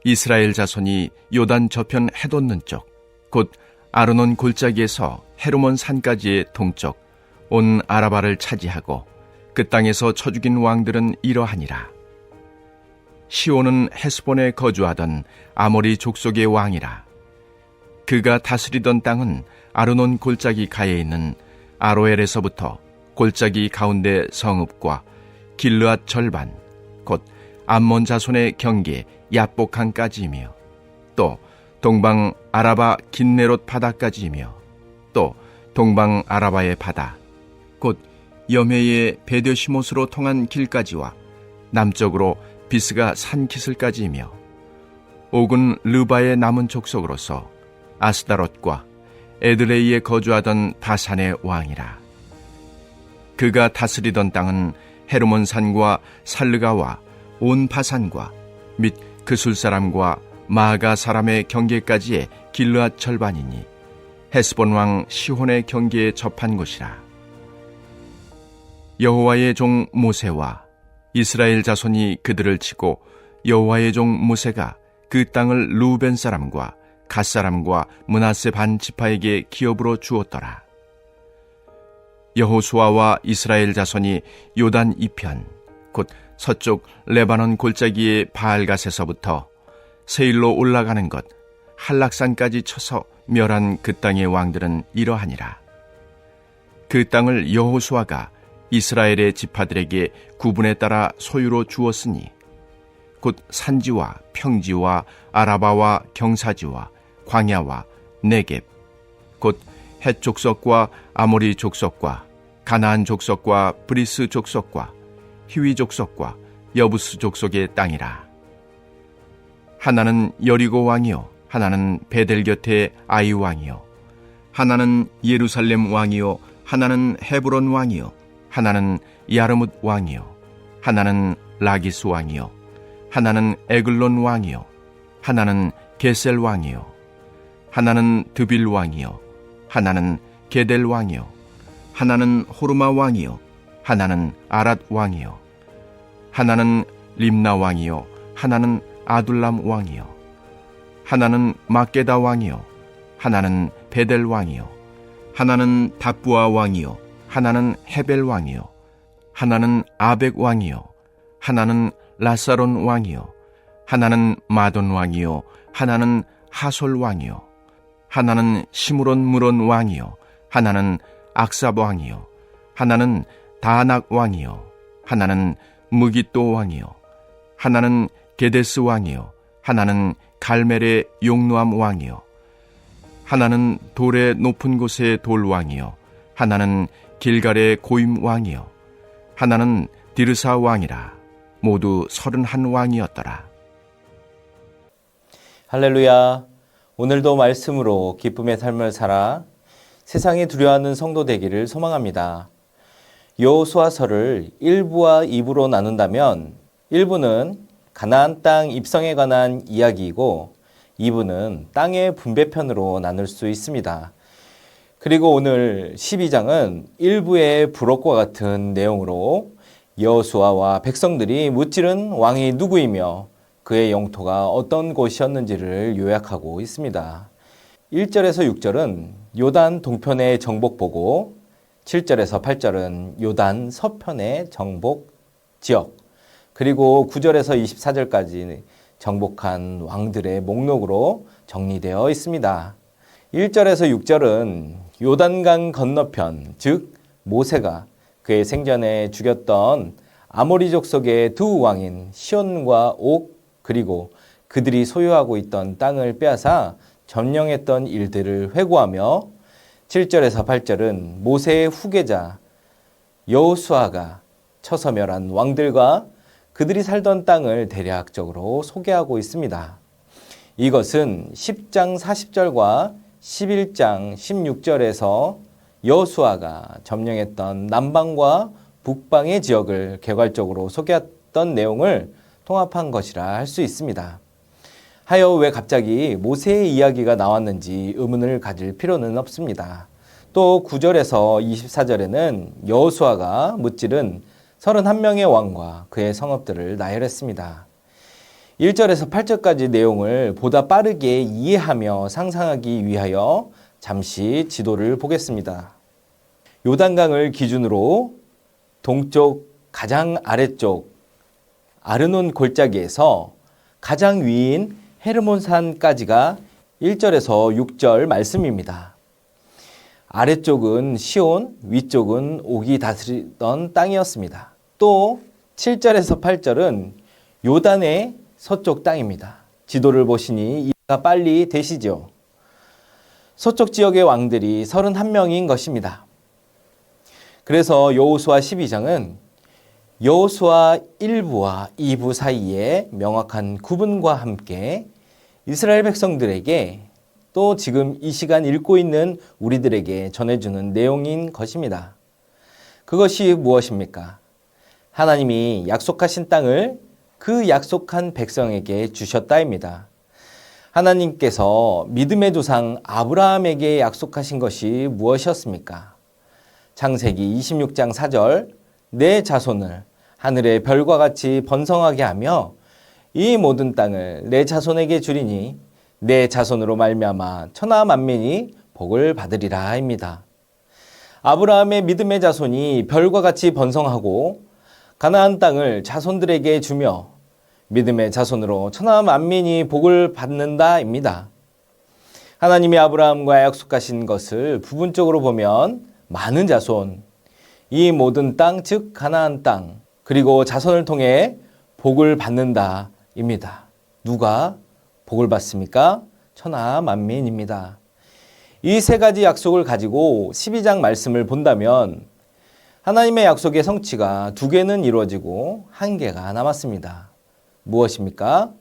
이스라엘 자손이 요단 저편 해돋는 쪽, 곧 아르논 골짜기에서 헤르몬 산까지의 동쪽 온 아라바를 차지하고 그 땅에서 쳐 죽인 왕들은 이러하니라. 시온은 헤스본에 거주하던 아모리 족속의 왕이라. 그가 다스리던 땅은 아르논 골짜기 가에 있는 아로엘에서부터 골짜기 가운데 성읍과 길르앗 절반, 곧 암몬 자손의 경계 야복강까지이며, 또 동방 아라바 긴네롯 바다까지이며, 또 동방 아라바의 바다, 곧 여메의 베드시못으로 통한 길까지와 남쪽으로 비스가 산 기슬까지이며, 옥은 르바의 남은 족속으로서 아스다롯과 에드레이에 거주하던 바산의 왕이라. 그가 다스리던 땅은 헤르몬 산과 살르가와 온 바산과 및 그술 사람과 마가 사람의 경계까지의 길르앗 절반이니 헤스본 왕 시혼의 경계에 접한 곳이라. 여호와의 종 모세와 이스라엘 자손이 그들을 치고 여호와의 종 모세가 그 땅을 루벤 사람과 갓 사람과 므낫세 반 지파에게 기업으로 주었더라. 여호수아와 이스라엘 자손이 요단 이편 곧 서쪽 레바논 골짜기의 바알갓에서부터 세일로 올라가는 것 한락산까지 쳐서 멸한 그 땅의 왕들은 이러하니라. 그 땅을 여호수아가 이스라엘의 지파들에게 구분에 따라 소유로 주었으니 곧 산지와 평지와 아라바와 경사지와 광야와 네겝 곧 헷 족속과 아모리 족속과 가나안 족속과 브리스 족속과 히위 족속과 여부스 족속의 땅이라. 하나는 여리고 왕이요 하나는 베델 곁에 아이 왕이요 하나는 예루살렘 왕이요 하나는 헤브론 왕이요 하나는 야르뭇 왕이요 하나는 라기스 왕이요 하나는 에글론 왕이요 하나는 게셀 왕이요 하나는 드빌 왕이요 하나는 게델 왕이요 하나는 호르마 왕이요 하나는 아랏 왕이요 하나는 림나 왕이요 하나는 아둘람 왕이요 하나는 막게다 왕이요 하나는 베델 왕이요 하나는 답부아 왕이요 하나는 헤벨 왕이요 하나는 아벡 왕이요 하나는 라사론 왕이요 하나는 마돈 왕이요 하나는 하솔 왕이요 하나는 시므론 무론 왕이요 하나는 악삽 왕이요 하나는 다낙 왕이요 하나는 무깃도 왕이요 하나는 게데스 왕이요 하나는 갈멜의 용노암 왕이요 하나는 돌의 높은 곳의 돌 왕이요 하나는 길갈의 고임 왕이요 하나는 디르사 왕이라. 모두 31왕이었더라. 할렐루야. 오늘도 말씀으로 기쁨의 삶을 살아 세상에 두려워하는 성도 되기를 소망합니다. 여호수아서를 1부와 2부로 나눈다면 1부는 가나안 땅 입성에 관한 이야기이고 2부는 땅의 분배편으로 나눌 수 있습니다. 그리고 오늘 12장은 1부의 부록과 같은 내용으로 여호수아와 백성들이 무찌른 왕이 누구이며 그의 영토가 어떤 곳이었는지를 요약하고 있습니다. 1절에서 6절은 요단 동편의 정복보고 7절에서 8절은 요단 서편의 정복 지역 그리고 9절에서 24절까지 정복한 왕들의 목록으로 정리되어 있습니다. 1절에서 6절은 요단강 건너편, 즉 모세가 그의 생전에 죽였던 아모리 족속의 두 왕인 시온과 옥 그리고 그들이 소유하고 있던 땅을 빼앗아 점령했던 일들을 회고하며 7절에서 8절은 모세의 후계자 여호수아가 쳐서 멸한 왕들과 그들이 살던 땅을 대략적으로 소개하고 있습니다. 이것은 10장 40절과 11장 16절에서 여호수아가 점령했던 남방과 북방의 지역을 개괄적으로 소개했던 내용을 통합한 것이라 할 수 있습니다. 하여 왜 갑자기 모세의 이야기가 나왔는지 의문을 가질 필요는 없습니다. 또 9절에서 24절에는 여호수아가 무찌른 31명의 왕과 그의 성읍들을 나열했습니다. 1절에서 8절까지 내용을 보다 빠르게 이해하며 상상하기 위하여 잠시 지도를 보겠습니다. 요단강을 기준으로 동쪽 가장 아래쪽 아르논 골짜기에서 가장 위인 헤르몬산까지가 1절에서 6절 말씀입니다. 아래쪽은 시온, 위쪽은 옥이 다스리던 땅이었습니다. 또 7절에서 8절은 요단의 서쪽 땅입니다. 지도를 보시니 이해가 빨리 되시죠? 서쪽 지역의 왕들이 31명인 것입니다. 그래서 여호수아 12장은 여호수아 1부와 2부 사이에 명확한 구분과 함께 이스라엘 백성들에게 또 지금 이 시간 읽고 있는 우리들에게 전해주는 내용인 것입니다. 그것이 무엇입니까? 하나님이 약속하신 땅을 그 약속한 백성에게 주셨다입니다. 하나님께서 믿음의 조상 아브라함에게 약속하신 것이 무엇이었습니까? 창세기 26장 4절 내 자손을 하늘의 별과 같이 번성하게 하며 이 모든 땅을 내 자손에게 주리니 내 자손으로 말미암아 천하 만민이 복을 받으리라입니다. 아브라함의 믿음의 자손이 별과 같이 번성하고 가나안 땅을 자손들에게 주며 믿음의 자손으로 천하 만민이 복을 받는다입니다. 하나님이 아브라함과 약속하신 것을 부분적으로 보면 많은 자손, 이 모든 땅, 즉 가나안 땅, 그리고 자손을 통해 복을 받는다입니다. 누가 복을 받습니까? 천하 만민입니다. 이 세 가지 약속을 가지고 12장 말씀을 본다면 하나님의 약속의 성취가 2개는 이루어지고 1개가 남았습니다. 무엇입니까?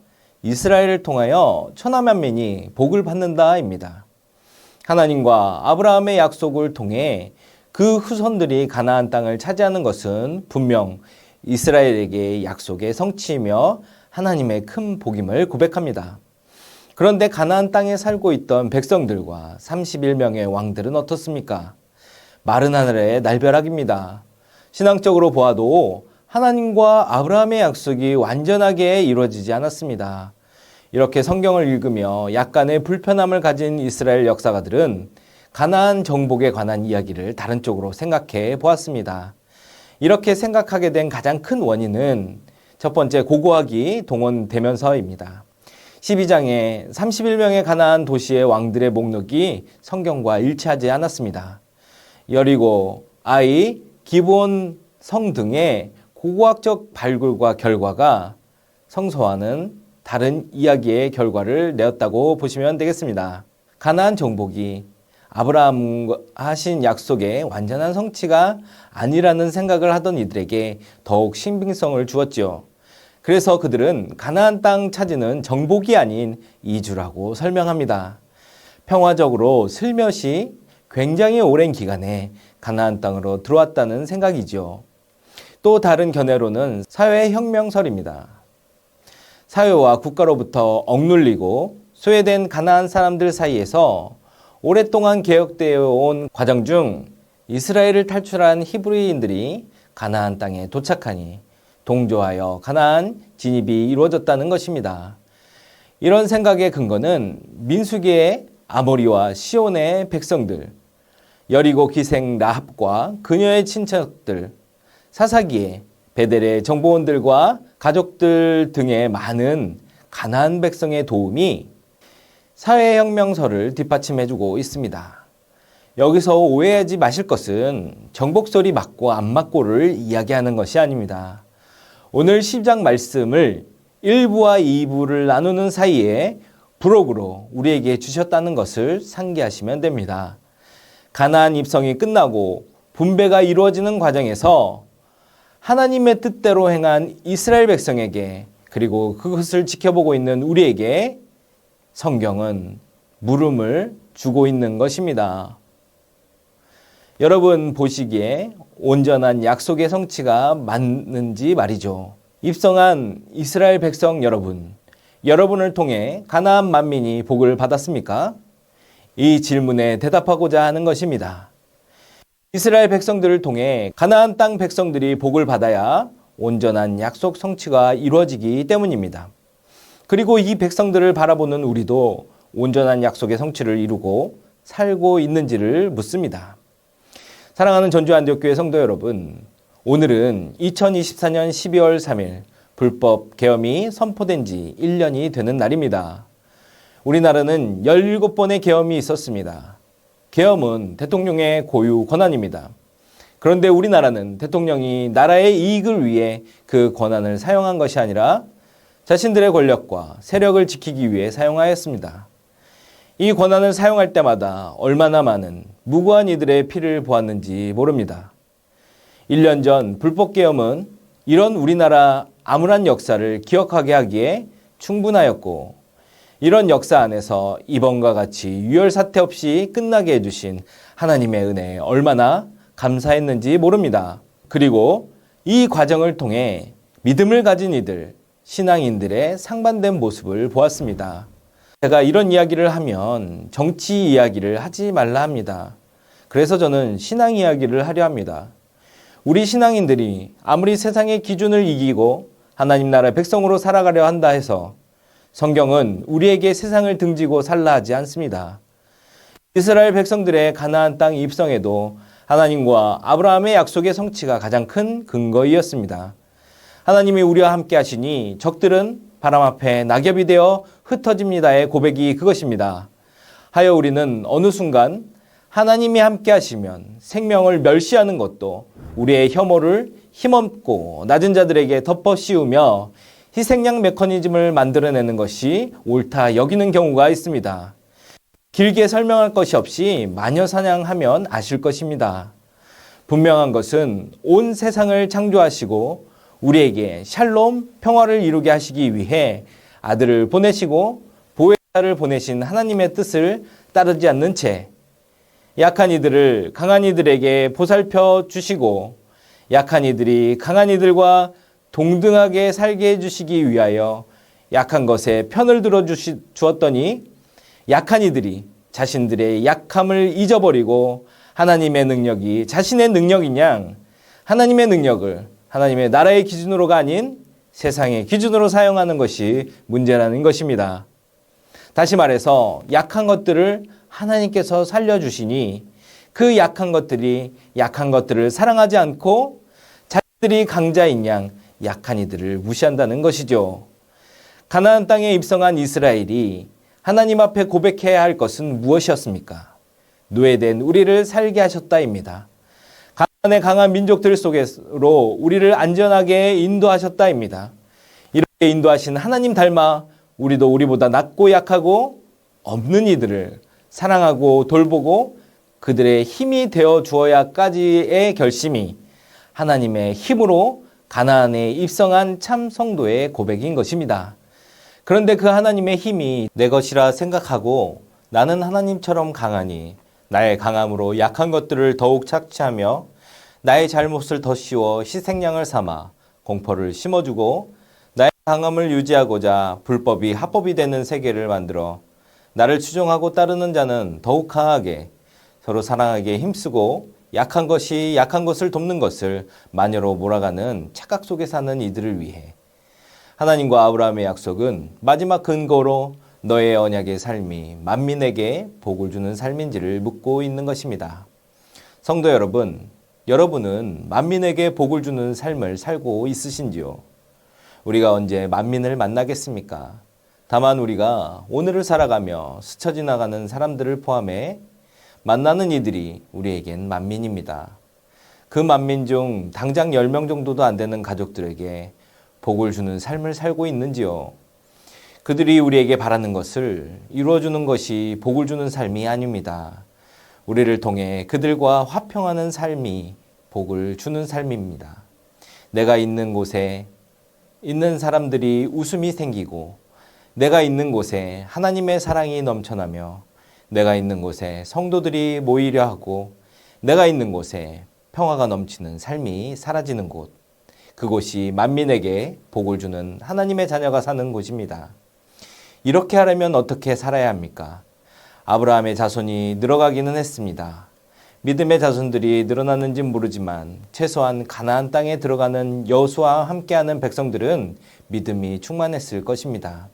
이스라엘을 통하여 천하 만민이 복을 받는다입니다. 하나님과 아브라함의 약속을 통해 그 후손들이 가나안 땅을 차지하는 것은 분명 이스라엘에게 약속의 성취이며 하나님의 큰 복임을 고백합니다. 그런데 가나안 땅에 살고 있던 백성들과 31명의 왕들은 어떻습니까? 마른 하늘의 날벼락입니다. 신앙적으로 보아도 하나님과 아브라함의 약속이 완전하게 이루어지지 않았습니다. 이렇게 성경을 읽으며 약간의 불편함을 가진 이스라엘 역사가들은 가나안 정복에 관한 이야기를 다른 쪽으로 생각해 보았습니다. 이렇게 생각하게 된 가장 큰 원인은 첫 번째 고고하기 동원되면서입니다. 12장에 31명의 가나안 도시의 왕들의 목록이 성경과 일치하지 않았습니다. 여리고, 아이, 기브온 성 등의 고고학적 발굴과 결과가 성서와는 다른 이야기의 결과를 내었다고 보시면 되겠습니다. 가나안 정복이 아브라함과 하신 약속의 완전한 성취가 아니라는 생각을 하던 이들에게 더욱 신빙성을 주었지요. 그래서 그들은 가나안 땅 차지는 정복이 아닌 이주라고 설명합니다. 평화적으로 슬며시 굉장히 오랜 기간에 가나안 땅으로 들어왔다는 생각이죠. 또 다른 견해로는 사회혁명설입니다. 사회와 국가로부터 억눌리고 소외된 가나안 사람들 사이에서 오랫동안 개혁되어 온 과정 중 이스라엘을 탈출한 히브리인들이 가나안 땅에 도착하니 동조하여 가나안 진입이 이루어졌다는 것입니다. 이런 생각의 근거는 민수기의 아모리와 시온의 백성들, 여리고 기생 라합과 그녀의 친척들, 사사기의 베델의 정보원들과 가족들 등의 많은 가나안 백성의 도움이 사회혁명설을 뒷받침해주고 있습니다. 여기서 오해하지 마실 것은 정복설이 맞고 안 맞고를 이야기하는 것이 아닙니다. 오늘 10장 말씀을 1부와 2부를 나누는 사이에 부록으로 우리에게 주셨다는 것을 상기하시면 됩니다. 가나안 입성이 끝나고 분배가 이루어지는 과정에서 하나님의 뜻대로 행한 이스라엘 백성에게 그리고 그것을 지켜보고 있는 우리에게 성경은 물음을 주고 있는 것입니다. 여러분 보시기에 온전한 약속의 성취가 맞는지 말이죠. 입성한 이스라엘 백성 여러분, 여러분을 통해 가나안 만민이 복을 받았습니까? 이 질문에 대답하고자 하는 것입니다. 이스라엘 백성들을 통해 가나안 땅 백성들이 복을 받아야 온전한 약속 성취가 이루어지기 때문입니다. 그리고 이 백성들을 바라보는 우리도 온전한 약속의 성취를 이루고 살고 있는지를 묻습니다. 사랑하는 전주안디옥교회 성도 여러분, 오늘은 2024년 12월 3일 불법 계엄이 선포된 지 1년이 되는 날입니다. 우리나라는 17번의 계엄이 있었습니다. 계엄은 대통령의 고유 권한입니다. 그런데 우리나라는 대통령이 나라의 이익을 위해 그 권한을 사용한 것이 아니라 자신들의 권력과 세력을 지키기 위해 사용하였습니다. 이 권한을 사용할 때마다 얼마나 많은 무고한 이들의 피를 보았는지 모릅니다. 1년 전 불법계엄은 이런 우리나라 암울한 역사를 기억하게 하기에 충분하였고, 이런 역사 안에서 이번과 같이 유혈 사태 없이 끝나게 해주신 하나님의 은혜에 얼마나 감사했는지 모릅니다. 그리고 이 과정을 통해 믿음을 가진 이들, 신앙인들의 상반된 모습을 보았습니다. 제가 이런 이야기를 하면 정치 이야기를 하지 말라 합니다. 그래서 저는 신앙 이야기를 하려 합니다. 우리 신앙인들이 아무리 세상의 기준을 이기고 하나님 나라의 백성으로 살아가려 한다 해서 성경은 우리에게 세상을 등지고 살라 하지 않습니다. 이스라엘 백성들의 가나안 땅 입성에도 하나님과 아브라함의 약속의 성취가 가장 큰 근거이었습니다. 하나님이 우리와 함께 하시니 적들은 바람 앞에 낙엽이 되어 흩어집니다의 고백이 그것입니다. 하여 우리는 어느 순간 하나님이 함께 하시면 생명을 멸시하는 것도 우리의 혐오를 힘없고 낮은 자들에게 덮어 씌우며 희생양 메커니즘을 만들어내는 것이 옳다 여기는 경우가 있습니다. 길게 설명할 것이 없이 마녀 사냥하면 아실 것입니다. 분명한 것은 온 세상을 창조하시고 우리에게 샬롬 평화를 이루게 하시기 위해 아들을 보내시고 보혜사를 보내신 하나님의 뜻을 따르지 않는 채 약한 이들을 강한 이들에게 보살펴 주시고 약한 이들이 강한 이들과 동등하게 살게 해주시기 위하여 약한 것에 편을 들어 주었더니 약한 이들이 자신들의 약함을 잊어버리고 하나님의 능력이 자신의 능력인 양 하나님의 능력을 하나님의 나라의 기준으로가 아닌 세상의 기준으로 사용하는 것이 문제라는 것입니다. 다시 말해서 약한 것들을 하나님께서 살려주시니 그 약한 것들이 약한 것들을 사랑하지 않고 자신들이 강자인 양 약한 이들을 무시한다는 것이죠. 가나안 땅에 입성한 이스라엘이 하나님 앞에 고백해야 할 것은 무엇이었습니까? 노예된 우리를 살게 하셨다입니다. 가나안의 강한 민족들 속으로 우리를 안전하게 인도하셨다입니다. 이렇게 인도하신 하나님 닮아 우리도 우리보다 낮고 약하고 없는 이들을 사랑하고 돌보고 그들의 힘이 되어 주어야까지의 결심이 하나님의 힘으로 가나안에 입성한 참 성도의 고백인 것입니다. 그런데 그 하나님의 힘이 내 것이라 생각하고 나는 하나님처럼 강하니 나의 강함으로 약한 것들을 더욱 착취하며 나의 잘못을 더 씌워 희생양을 삼아 공포를 심어주고 나의 강함을 유지하고자 불법이 합법이 되는 세계를 만들어 나를 추종하고 따르는 자는 더욱 강하게 서로 사랑하기에 힘쓰고 약한 것이 약한 것을 돕는 것을 마녀로 몰아가는 착각 속에 사는 이들을 위해 하나님과 아브라함의 약속은 마지막 근거로 너의 언약의 삶이 만민에게 복을 주는 삶인지를 묻고 있는 것입니다. 성도 여러분, 여러분은 만민에게 복을 주는 삶을 살고 있으신지요? 우리가 언제 만민을 만나겠습니까? 다만 우리가 오늘을 살아가며 스쳐 지나가는 사람들을 포함해 만나는 이들이 우리에겐 만민입니다. 그 만민 중 당장 10명 정도도 안 되는 가족들에게 복을 주는 삶을 살고 있는지요? 그들이 우리에게 바라는 것을 이루어주는 것이 복을 주는 삶이 아닙니다. 우리를 통해 그들과 화평하는 삶이 복을 주는 삶입니다. 내가 있는 곳에 있는 사람들이 웃음이 생기고 내가 있는 곳에 하나님의 사랑이 넘쳐나며 내가 있는 곳에 성도들이 모이려 하고 내가 있는 곳에 평화가 넘치는 삶이 사라지는 곳, 그곳이 만민에게 복을 주는 하나님의 자녀가 사는 곳입니다. 이렇게 하려면 어떻게 살아야 합니까? 아브라함의 자손이 늘어가기는 했습니다. 믿음의 자손들이 늘어났는지 모르지만 최소한 가나안 땅에 들어가는 여호수아와 함께하는 백성들은 믿음이 충만했을 것입니다.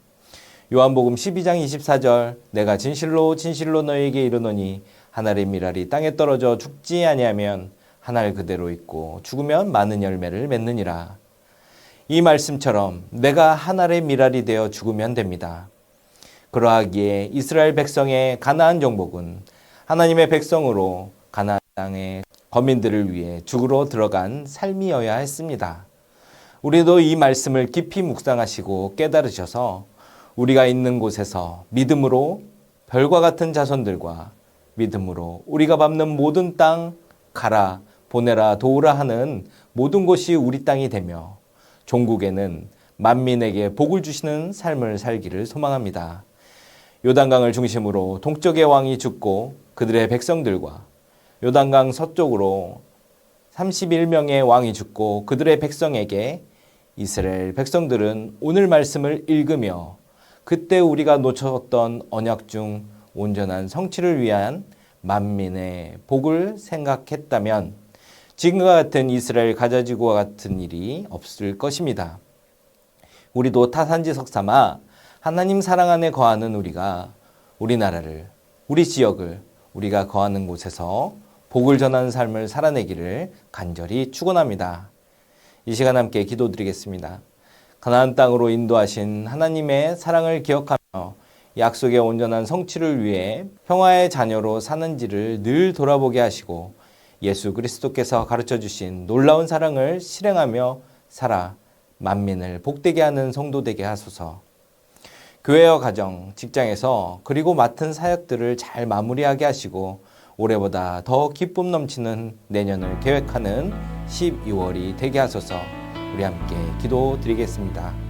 요한복음 12장 24절 내가 진실로 진실로 너희에게 이르노니 한 알의 밀알이 땅에 떨어져 죽지 아니하면 한 알 그대로 있고 죽으면 많은 열매를 맺느니라. 이 말씀처럼 내가 한 알의 밀알이 되어 죽으면 됩니다. 그러하기에 이스라엘 백성의 가나안 정복은 하나님의 백성으로 가나안 땅의 거민들을 위해 죽으러 들어간 삶이어야 했습니다. 우리도 이 말씀을 깊이 묵상하시고 깨달으셔서 우리가 있는 곳에서 믿음으로 별과 같은 자손들과 믿음으로 우리가 밟는 모든 땅 가라 보내라 도우라 하는 모든 곳이 우리 땅이 되며 종국에는 만민에게 복을 주시는 삶을 살기를 소망합니다. 요단강을 중심으로 동쪽의 왕이 죽고 그들의 백성들과 요단강 서쪽으로 31명의 왕이 죽고 그들의 백성에게 이스라엘 백성들은 오늘 말씀을 읽으며 그때 우리가 놓쳤던 언약 중 온전한 성취를 위한 만민의 복을 생각했다면 지금과 같은 이스라엘 가자지구와 같은 일이 없을 것입니다. 우리도 타산지석 삼아 하나님 사랑 안에 거하는 우리가 우리나라를, 우리 지역을, 우리가 거하는 곳에서 복을 전하는 삶을 살아내기를 간절히 축원합니다. 이 시간 함께 기도드리겠습니다. 가나안 땅으로 인도하신 하나님의 사랑을 기억하며 약속의 온전한 성취를 위해 평화의 자녀로 사는지를 늘 돌아보게 하시고 예수 그리스도께서 가르쳐 주신 놀라운 사랑을 실행하며 살아 만민을 복되게 하는 성도 되게 하소서. 교회와 가정, 직장에서 그리고 맡은 사역들을 잘 마무리하게 하시고 올해보다 더 기쁨 넘치는 내년을 계획하는 12월이 되게 하소서. 우리 함께 기도드리겠습니다.